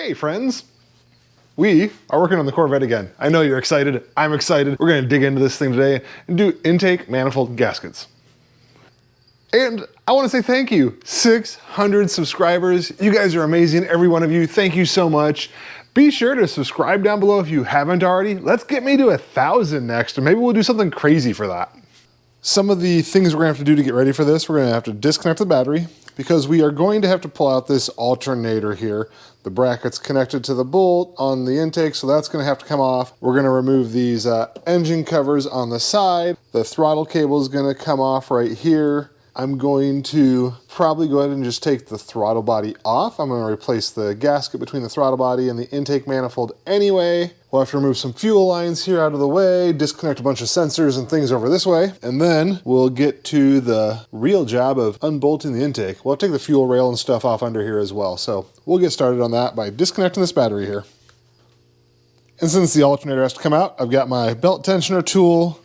Hey friends, we are working on the Corvette again. I know you're excited, I'm excited. We're gonna dig into this thing today and do intake manifold gaskets. And I wanna say thank you, 600 subscribers. You guys are amazing, every one of you, thank you so much. Be sure to subscribe down below if you haven't already. Let's get me to 1,000 next, and maybe we'll do something crazy for that. Some of the things we're gonna have to do to get ready for this, we're gonna have to disconnect the battery, because we are going to have to pull out this alternator here. The bracket's connected to the bolt on the intake, so that's gonna have to come off. We're gonna remove these engine covers on the side. The throttle cable is gonna come off right here. I'm going to probably go ahead and just take the throttle body off. I'm gonna replace the gasket between the throttle body and the intake manifold anyway. We'll have to remove some fuel lines here out of the way, disconnect a bunch of sensors and things over this way, and then we'll get to the real job of unbolting the intake. We'll take the fuel rail and stuff off under here as well. So we'll get started on that by disconnecting this battery here. And since the alternator has to come out, I've got my belt tensioner tool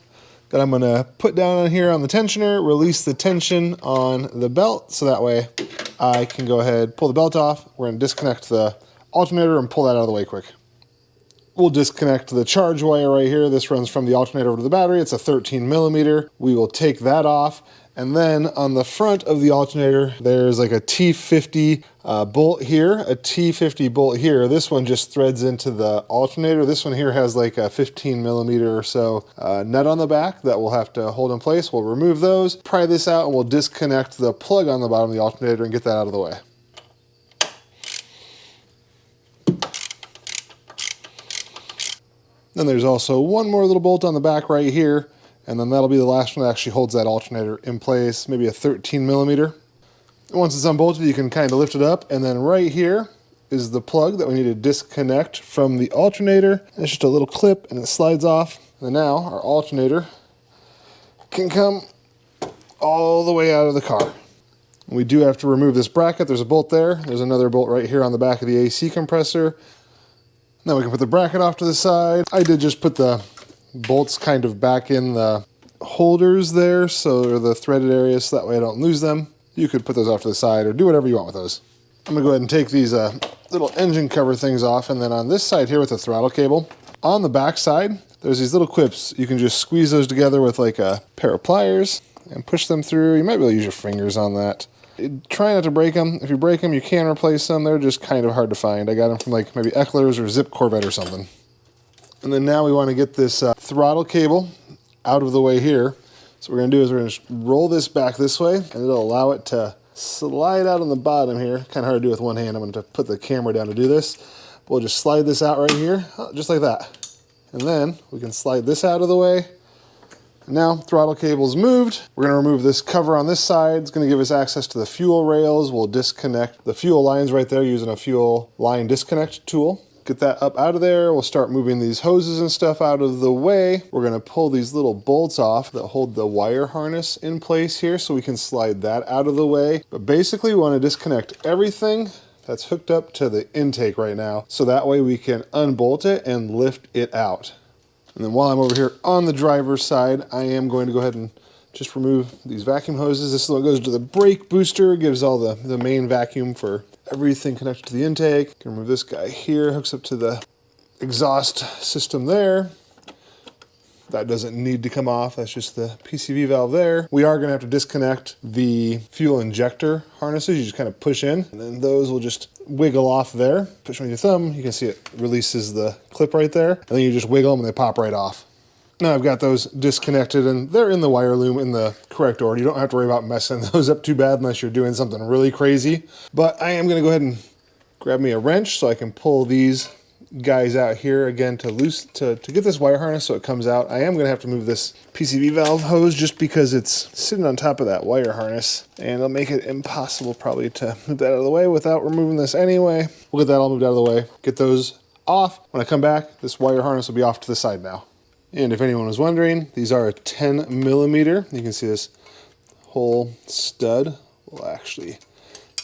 that I'm gonna put down on here on the tensioner, release the tension on the belt, so that way I can go ahead, pull the belt off. We're gonna disconnect the alternator and pull that out of the way quick. We'll disconnect the charge wire right here. This runs from the alternator over to the battery. It's a 13 millimeter. We will take that off. And then on the front of the alternator, there's like a T50 bolt here, a T50 bolt here. This one just threads into the alternator. This one here has like a 15 millimeter or so nut on the back that we'll have to hold in place. We'll remove those, pry this out, and we'll disconnect the plug on the bottom of the alternator and get that out of the way. Then there's also one more little bolt on the back right here, and then that'll be the last one that actually holds that alternator in place, maybe a 13 millimeter. And once it's unbolted, you can kind of lift it up, and then right here is the plug that we need to disconnect from the alternator. It's just a little clip, and it slides off. And now our alternator can come all the way out of the car. We do have to remove this bracket. There's a bolt there. There's another bolt right here on the back of the AC compressor. Now we can put the bracket off to the side. I did just put the bolts kind of back in the holders there, so they're the threaded areas, so that way I don't lose them. You could put those off to the side or do whatever you want with those. I'm gonna go ahead and take these little engine cover things off, and then on this side here with the throttle cable, on the back side, there's these little clips. You can just squeeze those together with like a pair of pliers and push them through. You might be able to use your fingers on that. Try not to break them. If you break them, you can replace them. They're just kind of hard to find. I got them from like maybe Eckler's or Zip Corvette or something. And then now we want to get this throttle cable out of the way here. So what we're going to do is we're going to roll this back this way, and it'll allow it to slide out on the bottom here. Kind of hard to do with one hand. I'm going to put the camera down to do this. We'll just slide this out right here, just like that. And then we can slide this out of the way. Now, throttle cable's moved. We're gonna remove this cover on this side. It's gonna give us access to the fuel rails. We'll disconnect the fuel lines right there using a fuel line disconnect tool. Get that up out of there. We'll start moving these hoses and stuff out of the way. We're gonna pull these little bolts off that hold the wire harness in place here, so we can slide that out of the way. But basically, we wanna disconnect everything that's hooked up to the intake right now, so that way we can unbolt it and lift it out. And then while I'm over here on the driver's side, I am going to go ahead and just remove these vacuum hoses. This is what goes to the brake booster, gives all the main vacuum for everything connected to the intake. Can remove this guy here, hooks up to the exhaust system there. That doesn't need to come off, that's just the PCV valve there. We are gonna have to disconnect the fuel injector harnesses. You just kind of push in, and then those will just wiggle off there. Push with your thumb, you can see it releases the clip right there, and then you just wiggle them and they pop right off. Now I've got those disconnected, and they're in the wire loom in the correct order. You don't have to worry about messing those up too bad unless you're doing something really crazy. But I am gonna go ahead and grab me a wrench so I can pull these guys out here again to get this wire harness so it comes out. I am going to have to move this PCV valve hose just because it's sitting on top of that wire harness, and it'll make it impossible probably to move that out of the way without removing this anyway. We'll get that all moved out of the way, get those off. When I come back, this wire harness will be off to the side now. And if anyone was wondering, these are a 10 millimeter. You can see this whole stud will actually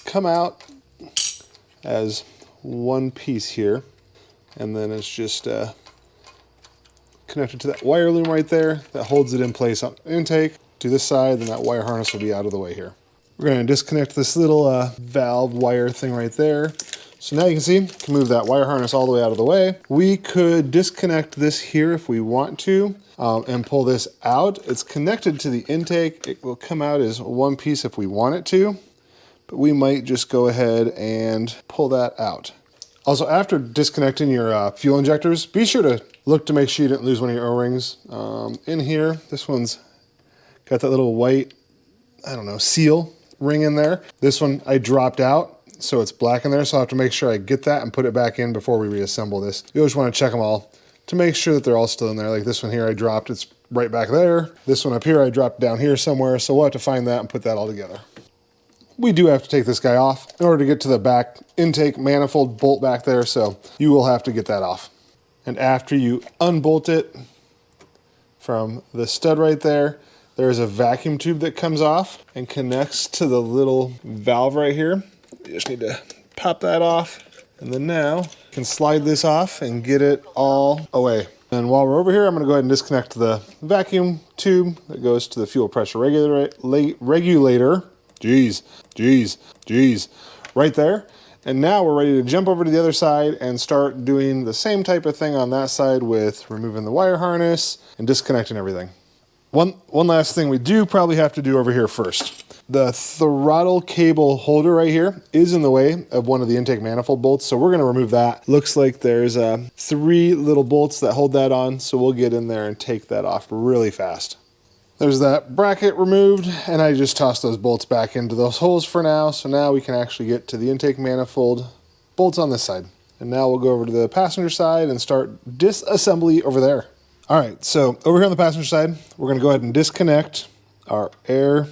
come out as one piece here. And then it's just connected to that wire loom right there that holds it in place on intake. To this side, then that wire harness will be out of the way here. We're going to disconnect this little valve wire thing right there. So now you can see, you can move that wire harness all the way out of the way. We could disconnect this here if we want to and pull this out. It's connected to the intake. It will come out as one piece if we want it to, but we might just go ahead and pull that out. Also, after disconnecting your fuel injectors, be sure to look to make sure you didn't lose one of your O-rings. In here, this one's got that little white, I don't know, seal ring in there. This one I dropped out, so it's black in there, so I have to make sure I get that and put it back in before we reassemble this. You always want to check them all to make sure that they're all still in there. Like this one here I dropped, it's right back there. This one up here I dropped down here somewhere, so we'll have to find that and put that all together. We do have to take this guy off in order to get to the back intake manifold bolt back there, so you will have to get that off. And after you unbolt it from the stud right there, there's a vacuum tube that comes off and connects to the little valve right here. You just need to pop that off, and then now you can slide this off and get it all away. And while we're over here, I'm going to go ahead and disconnect the vacuum tube that goes to the fuel pressure regulator. Jeez, right there. And now we're ready to jump over to the other side and start doing the same type of thing on that side with removing the wire harness and disconnecting everything. One last thing we do probably have to do over here first. The throttle cable holder right here is in the way of one of the intake manifold bolts, so we're going to remove that. Looks like there's 3 little bolts that hold that on, so we'll get in there and take that off really fast. There's that bracket removed, and I just tossed those bolts back into those holes for now, so now we can actually get to the intake manifold bolts on this side. And now we'll go over to the passenger side and start disassembly over there. All right, so over here on the passenger side, we're going to go ahead and disconnect our air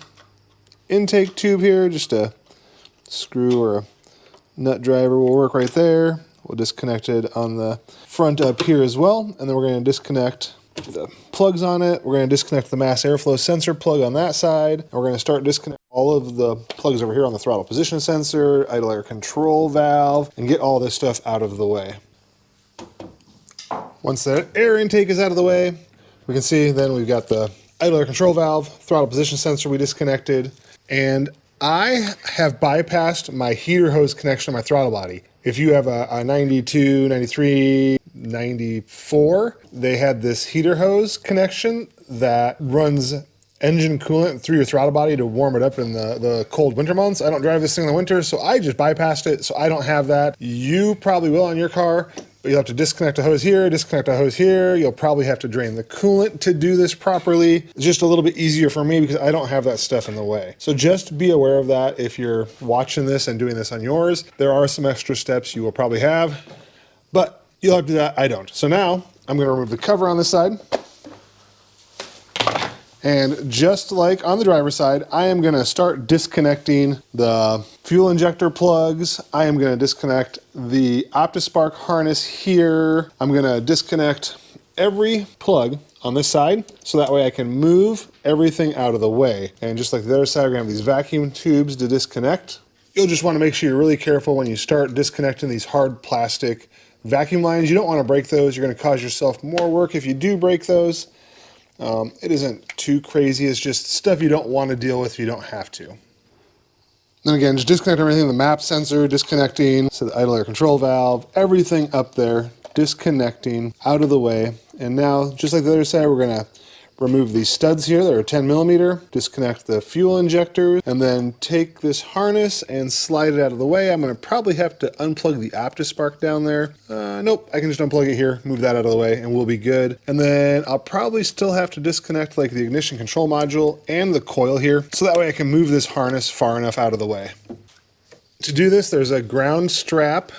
intake tube here. Just a screw or a nut driver will work right there. We'll disconnect it on the front up here as well, and then we're going to disconnect the plugs on it. We're going to disconnect the mass airflow sensor plug on that side, and we're going to start disconnecting all of the plugs over here on the throttle position sensor, idle air control valve, and get all this stuff out of the way. Once that air intake is out of the way, we can see then we've got the idle air control valve, throttle position sensor we disconnected, and I have bypassed my heater hose connection on my throttle body. If you have a 92, 93, 94, they had this heater hose connection that runs engine coolant through your throttle body to warm it up in the cold winter months. I don't drive this thing in the winter, so I just bypassed it, so I don't have that. You probably will on your car, but you'll have to disconnect a hose here, disconnect a hose here. You'll probably have to drain the coolant to do this properly. It's just a little bit easier for me because I don't have that stuff in the way. So just be aware of that if you're watching this and doing this on yours. There are some extra steps you will probably have, but you'll have to do that. I don't. So now I'm going to remove the cover on this side. And just like on the driver's side, I am going to start disconnecting the fuel injector plugs. I am going to disconnect the OptiSpark harness here. I'm going to disconnect every plug on this side so that way I can move everything out of the way. And just like the other side, we're going to have these vacuum tubes to disconnect. You'll just want to make sure you're really careful when you start disconnecting these hard plastic vacuum lines. You don't want to break those. You're going to cause yourself more work if you do break those. It isn't too crazy. It's just stuff you don't want to deal with if you don't have to. Then again, just disconnect everything, the map sensor, disconnecting, so the idle air control valve, everything up there, disconnecting out of the way. And now, just like the other side, we're going to remove these studs here that are 10mm, disconnect the fuel injectors, and then take this harness and slide it out of the way. I'm going to probably have to unplug the OptiSpark down there. Nope, I can just unplug it here, move that out of the way, and we'll be good. And then I'll probably still have to disconnect like the ignition control module and the coil here, so that way I can move this harness far enough out of the way. To do this, there's a ground strap.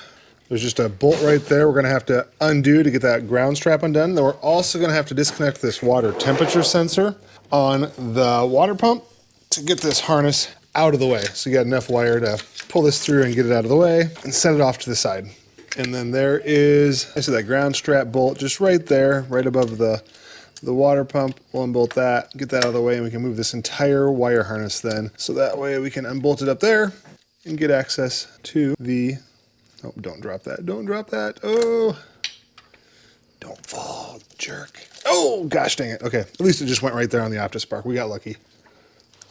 There's just a bolt right there we're going to have to undo to get that ground strap undone. Then we're also going to have to disconnect this water temperature sensor on the water pump to get this harness out of the way. So you got enough wire to pull this through and get it out of the way and set it off to the side. And then there is, I see that ground strap bolt just right there, right above the water pump. We'll unbolt that, get that out of the way, and we can move this entire wire harness then. So that way we can unbolt it up there and get access to the... Oh, don't drop that. Don't drop that. Oh, don't fall, jerk. Oh, gosh dang it. Okay, at least it just went right there on the OptiSpark. We got lucky.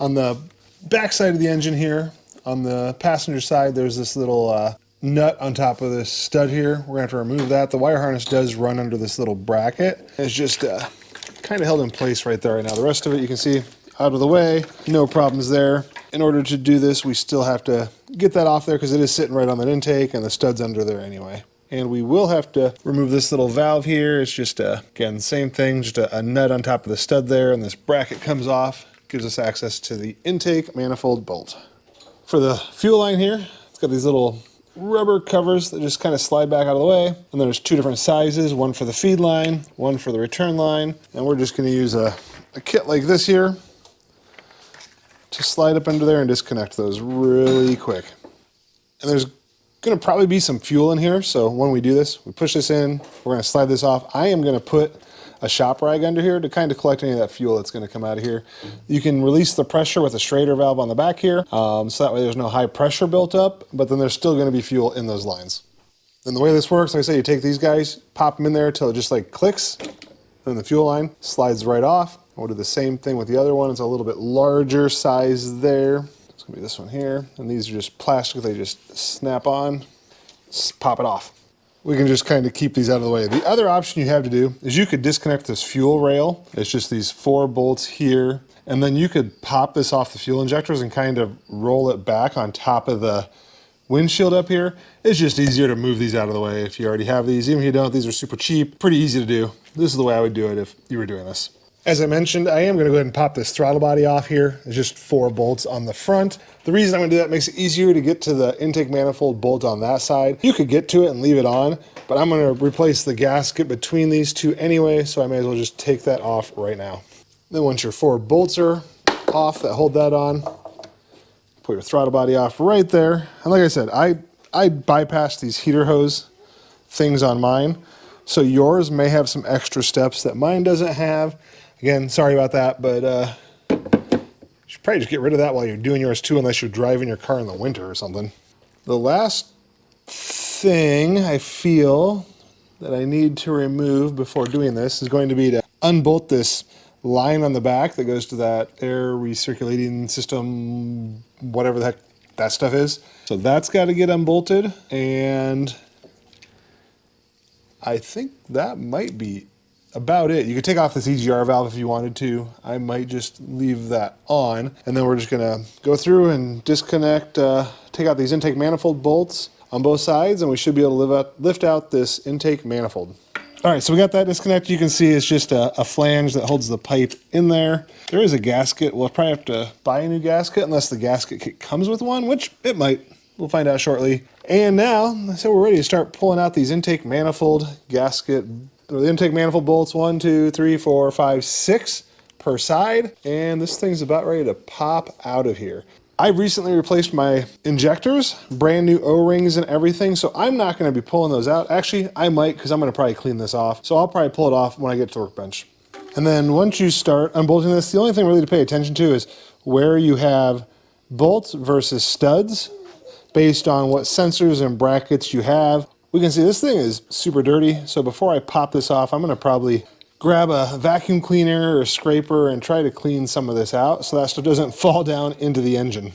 On the back side of the engine here, on the passenger side, there's this little nut on top of this stud here. We're gonna have to remove that. The wire harness does run under this little bracket. It's just kind of held in place right there right now. The rest of it you can see out of the way, no problems there. In order to do this, we still have to get that off there because it is sitting right on that intake and the stud's under there anyway. And we will have to remove this little valve here. It's just, again, same thing, just a nut on top of the stud there, and this bracket comes off, gives us access to the intake manifold bolt. For the fuel line here, it's got these little rubber covers that just kind of slide back out of the way. And there's two different sizes, one for the feed line, one for the return line. And we're just gonna use a kit like this here to slide up under there and disconnect those really quick. And there's gonna probably be some fuel in here, so when we do this, we push this in, we're gonna slide this off. I am gonna put a shop rag under here to kind of collect any of that fuel that's gonna come out of here. You can release the pressure with a Schrader valve on the back here, so that way there's no high pressure built up, but then there's still gonna be fuel in those lines. And the way this works, like I say, you take these guys, pop them in there till it just like clicks, then the fuel line slides right off. We'll do the same thing with the other one. It's a little bit larger size there. It's gonna be this one here. And these are just plastic, they just snap on, pop it off. We can just kind of keep these out of the way. The other option you have to do is you could disconnect this fuel rail. It's just these 4 bolts here. And then you could pop this off the fuel injectors and kind of roll it back on top of the windshield up here. It's just easier to move these out of the way if you already have these. Even if you don't, these are super cheap, pretty easy to do. This is the way I would do it if you were doing this. As I mentioned, I am gonna go ahead and pop this throttle body off here. It's just 4 bolts on the front. The reason I'm gonna do that makes it easier to get to the intake manifold bolt on that side. You could get to it and leave it on, but I'm gonna replace the gasket between these two anyway, so I may as well just take that off right now. Then once your 4 bolts are off that hold that on, put your throttle body off right there. And like I said, I bypassed these heater hose things on mine, so yours may have some extra steps that mine doesn't have. Again, sorry about that, but you should probably just get rid of that while you're doing yours too, unless you're driving your car in the winter or something. The last thing I feel that I need to remove before doing this is going to be to unbolt this line on the back that goes to that air recirculating system, whatever the heck that stuff is. So that's got to get unbolted, and I think that might be about it. You could take off this EGR valve if you wanted to. I might just leave that on, and then we're just gonna go through and disconnect, take out these intake manifold bolts on both sides, and we should be able to lift out this intake manifold. All right, so we got that disconnected. You can see it's just a flange that holds the pipe in there. There is a gasket. We'll probably have to buy a new gasket unless the gasket kit comes with one, which it might. We'll find out shortly. And now, so we're ready to start pulling out these intake manifold gasket, or the intake manifold bolts, 1, 2, 3, 4, 5, 6 per side. And this thing's about ready to pop out of here. I recently replaced my injectors, brand new O-rings and everything, so I'm not gonna be pulling those out. Actually, I might, because I'm gonna probably clean this off. So I'll probably pull it off when I get to the workbench. And then once you start unbolting this, the only thing really to pay attention to is where you have bolts versus studs based on what sensors and brackets you have. We can see this thing is super dirty, so before I pop this off, I'm gonna probably grab a vacuum cleaner or a scraper and try to clean some of this out so that stuff doesn't fall down into the engine.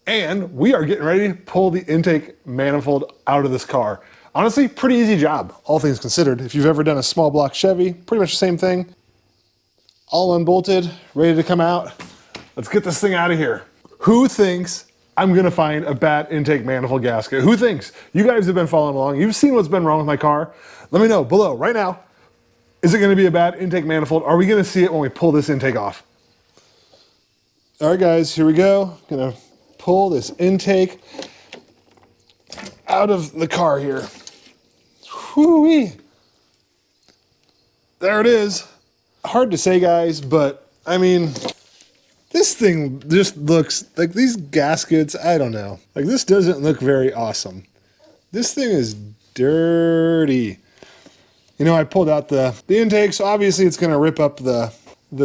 And we are getting ready to pull the intake manifold out of this car. Honestly, pretty easy job, all things considered. If you've ever done a small block Chevy, pretty much the same thing. All unbolted, ready to come out. Let's get this thing out of here. Who thinks I'm gonna find a bad intake manifold gasket? Who thinks? You guys have been following along. You've seen what's been wrong with my car. Let me know below right now. Is it gonna be a bad intake manifold? Are we gonna see it when we pull this intake off? All right, guys, here we go. Gonna pull this intake out of the car here. Whoo-wee. There it is. Hard to say, guys, but I mean, this thing just looks like these gaskets, I don't know. Like, this doesn't look very awesome. This thing is dirty. You know, I pulled out the intake, so obviously it's gonna rip up the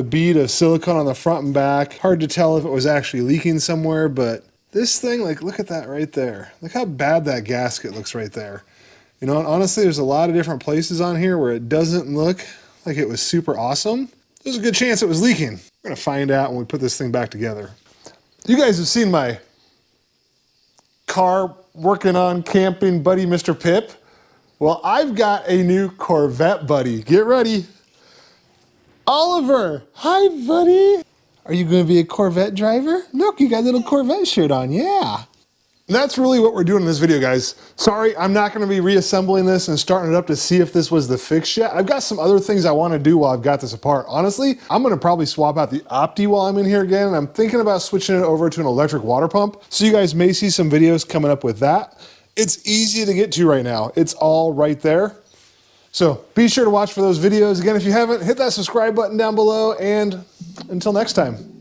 bead of silicone on the front and back. Hard to tell if it was actually leaking somewhere, but this thing, like, look at that right there. Look how bad that gasket looks right there. You know, and honestly, there's a lot of different places on here where it doesn't look like it was super awesome. There's a good chance it was leaking. We're gonna find out when we put this thing back together. You guys have seen my car working on camping buddy, Mr. Pip? Well, I've got a new Corvette buddy. Get ready. Oliver, hi buddy. Are you gonna be a Corvette driver? Look, you got a little Corvette shirt on, yeah. That's really what we're doing in this video, guys. Sorry, I'm not gonna be reassembling this and starting it up to see if this was the fix yet. I've got some other things I wanna do while I've got this apart. Honestly, I'm gonna probably swap out the Opti while I'm in here again, and I'm thinking about switching it over to an electric water pump. So you guys may see some videos coming up with that. It's easy to get to right now. It's all right there. So be sure to watch for those videos. Again, if you haven't, hit that subscribe button down below, and until next time.